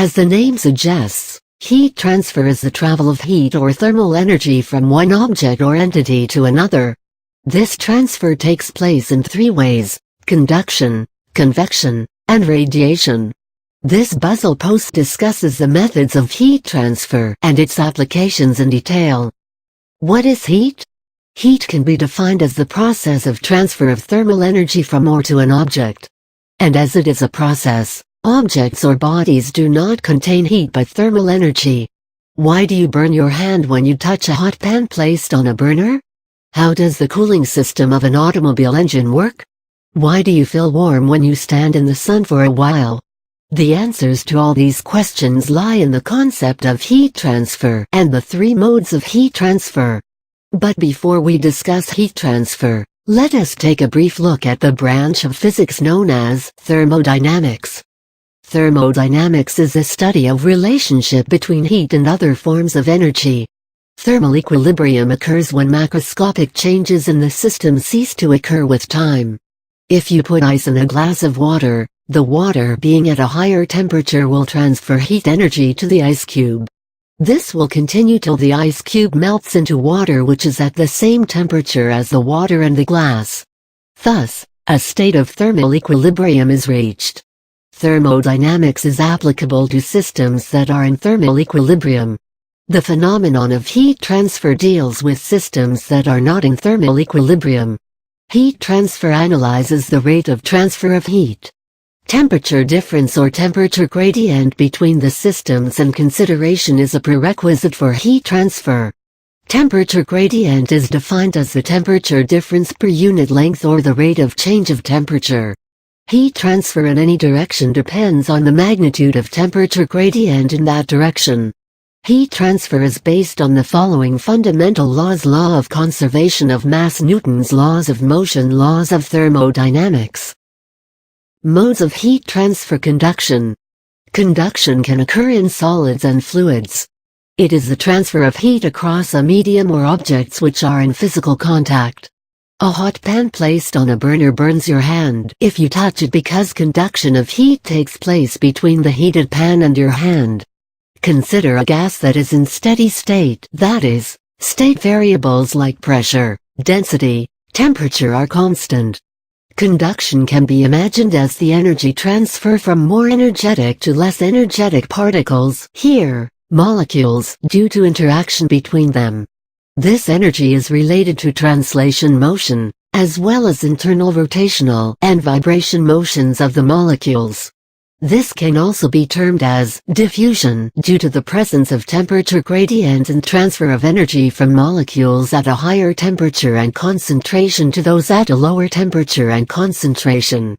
As the name suggests, heat transfer is the travel of heat or thermal energy from one object or entity to another. This transfer takes place in three ways: conduction, convection, and radiation. This Buzzle post discusses the methods of heat transfer and its applications in detail. What is heat? Heat can be defined as the process of transfer of thermal energy from or to an object. And as it is a process, objects or bodies do not contain heat but thermal energy. Why do you burn your hand when you touch a hot pan placed on a burner? How does the cooling system of an automobile engine work? Why do you feel warm when you stand in the sun for a while? The answers to all these questions lie in the concept of heat transfer and the three modes of heat transfer. But before we discuss heat transfer, let us take a brief look at the branch of physics known as thermodynamics. Thermodynamics is the study of relationship between heat and other forms of energy. Thermal equilibrium occurs when macroscopic changes in the system cease to occur with time. If you put ice in a glass of water, the water being at a higher temperature will transfer heat energy to the ice cube. This will continue till the ice cube melts into water which is at the same temperature as the water and the glass. Thus, a state of thermal equilibrium is reached. Thermodynamics is applicable to systems that are in thermal equilibrium. The phenomenon of heat transfer deals with systems that are not in thermal equilibrium. Heat transfer analyzes the rate of transfer of heat. Temperature difference or temperature gradient between the systems and consideration is a prerequisite for heat transfer. Temperature gradient is defined as the temperature difference per unit length or the rate of change of temperature. Heat transfer in any direction depends on the magnitude of temperature gradient in that direction. Heat transfer is based on the following fundamental laws: law of conservation of mass, Newton's laws of motion, laws of thermodynamics. Modes of heat transfer. Conduction. Conduction can occur in solids and fluids. It is the transfer of heat across a medium or objects which are in physical contact. A hot pan placed on a burner burns your hand if you touch it because conduction of heat takes place between the heated pan and your hand. Consider a gas that is in steady state, that is, state variables like pressure, density, temperature are constant. Conduction can be imagined as the energy transfer from more energetic to less energetic particles, here, molecules, due to interaction between them. This energy is related to translation motion, as well as internal rotational and vibration motions of the molecules. This can also be termed as diffusion due to the presence of temperature gradient and transfer of energy from molecules at a higher temperature and concentration to those at a lower temperature and concentration.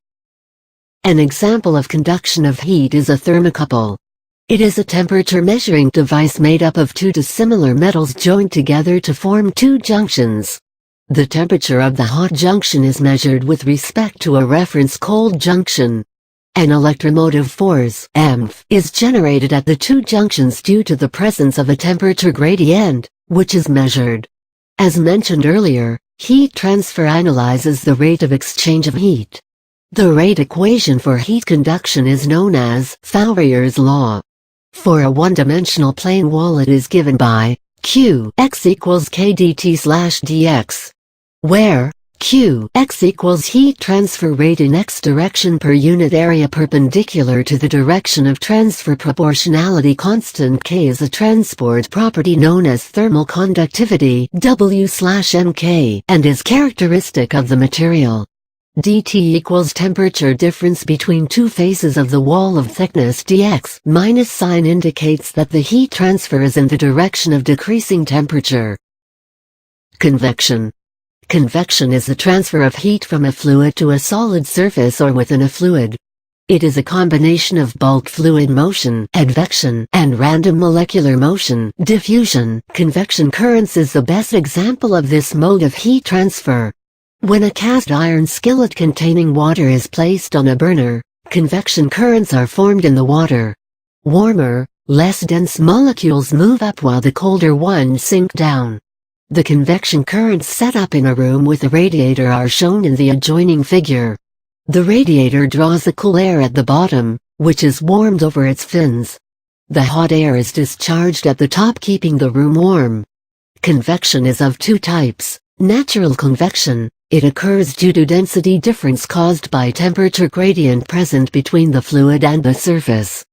An example of conduction of heat is a thermocouple. It is a temperature measuring device made up of two dissimilar metals joined together to form two junctions. The temperature of the hot junction is measured with respect to a reference cold junction. An electromotive force, EMF, is generated at the two junctions due to the presence of a temperature gradient, which is measured. As mentioned earlier, heat transfer analyzes the rate of exchange of heat. The rate equation for heat conduction is known as Fourier's law. For a one-dimensional plane wall it is given by Qx equals k dt/dx, where Qx equals heat transfer rate in x direction per unit area perpendicular to the direction of transfer. Proportionality constant K is a transport property known as thermal conductivity W/Mk and is characteristic of the material. dt equals temperature difference between two faces of the wall of thickness dx. Minus sign indicates that the heat transfer is in the direction of decreasing temperature. Convection. Convection is the transfer of heat from a fluid to a solid surface or within a fluid. It is a combination of bulk fluid motion, advection, and random molecular motion, diffusion. Convection currents is the best example of this mode of heat transfer. When a cast iron skillet containing water is placed on a burner, convection currents are formed in the water. Warmer, less dense molecules move up while the colder ones sink down. The convection currents set up in a room with a radiator are shown in the adjoining figure. The radiator draws the cool air at the bottom, which is warmed over its fins. The hot air is discharged at the top, keeping the room warm. Convection is of two types. Natural convection. It occurs due to density difference caused by temperature gradient present between the fluid and the surface.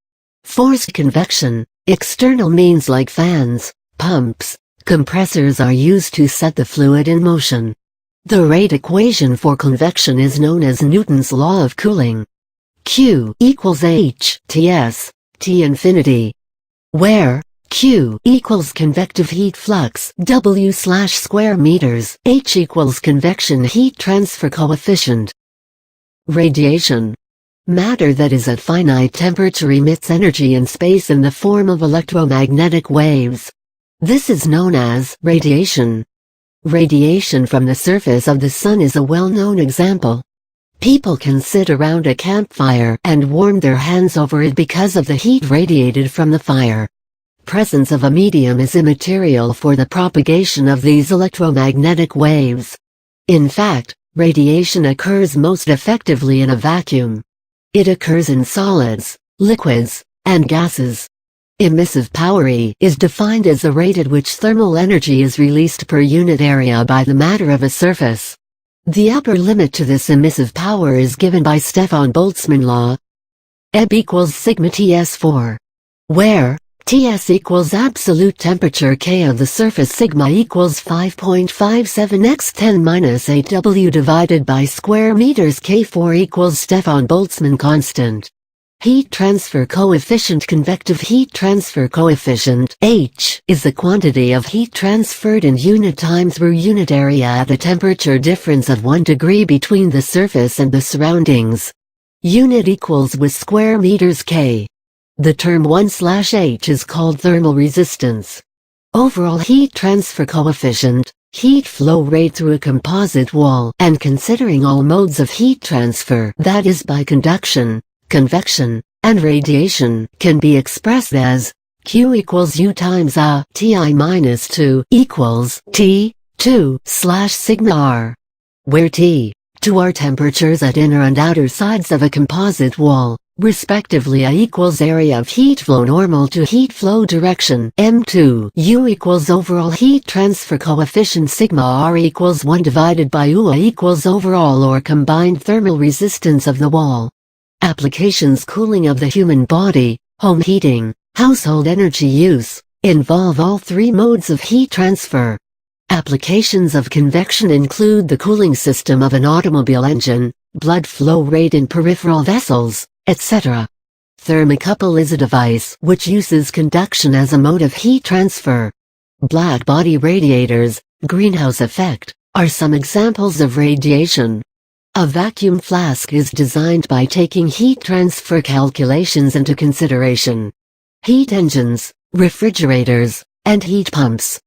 Forced convection. External means like fans, pumps, compressors are used to set the fluid in motion. The rate equation for convection is known as Newton's law of cooling. Q equals H Ts, T infinity, where Q equals convective heat flux W/square meters, H equals convection heat transfer coefficient. Radiation. Matter that is at finite temperature emits energy in space in the form of electromagnetic waves. This is known as radiation. Radiation from the surface of the sun is a well-known example. People can sit around a campfire and warm their hands over it because of the heat radiated from the fire. Presence of a medium is immaterial for the propagation of these electromagnetic waves. In fact, radiation occurs most effectively in a vacuum. It occurs in solids, liquids, and gases. Emissive power E is defined as the rate at which thermal energy is released per unit area by the matter of a surface. The upper limit to this emissive power is given by Stefan Boltzmann law. Eb equals sigma Ts4, where Ts equals absolute temperature K of the surface, sigma equals 5.57 x 10⁻8 W divided by square meters. K4 equals Stefan Boltzmann constant. Heat transfer coefficient. Convective heat transfer coefficient H is the quantity of heat transferred in unit time through unit area at a temperature difference of 1 degree between the surface and the surroundings. Unit equals with square meters K. The term 1/H is called thermal resistance. Overall heat transfer coefficient, heat flow rate through a composite wall, and considering all modes of heat transfer, that is by conduction, convection, and radiation, can be expressed as Q equals U times A Ti minus 2 equals T 2/sigma R, where T 2 are temperatures at inner and outer sides of a composite wall, respectively. A equals area of heat flow normal to heat flow direction. M2 U equals overall heat transfer coefficient. Sigma R equals 1 divided by U. A equals overall or combined thermal resistance of the wall. Applications: cooling of the human body, home heating, household energy use, involve all three modes of heat transfer. Applications of convection include the cooling system of an automobile engine, blood flow rate in peripheral vessels, etc. Thermocouple is a device which uses conduction as a mode of heat transfer. Black body radiators, greenhouse effect, are some examples of radiation. A vacuum flask is designed by taking heat transfer calculations into consideration. Heat engines, refrigerators, and heat pumps.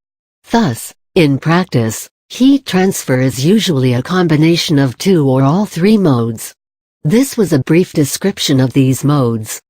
Thus, in practice, heat transfer is usually a combination of two or all three modes. This was a brief description of these modes.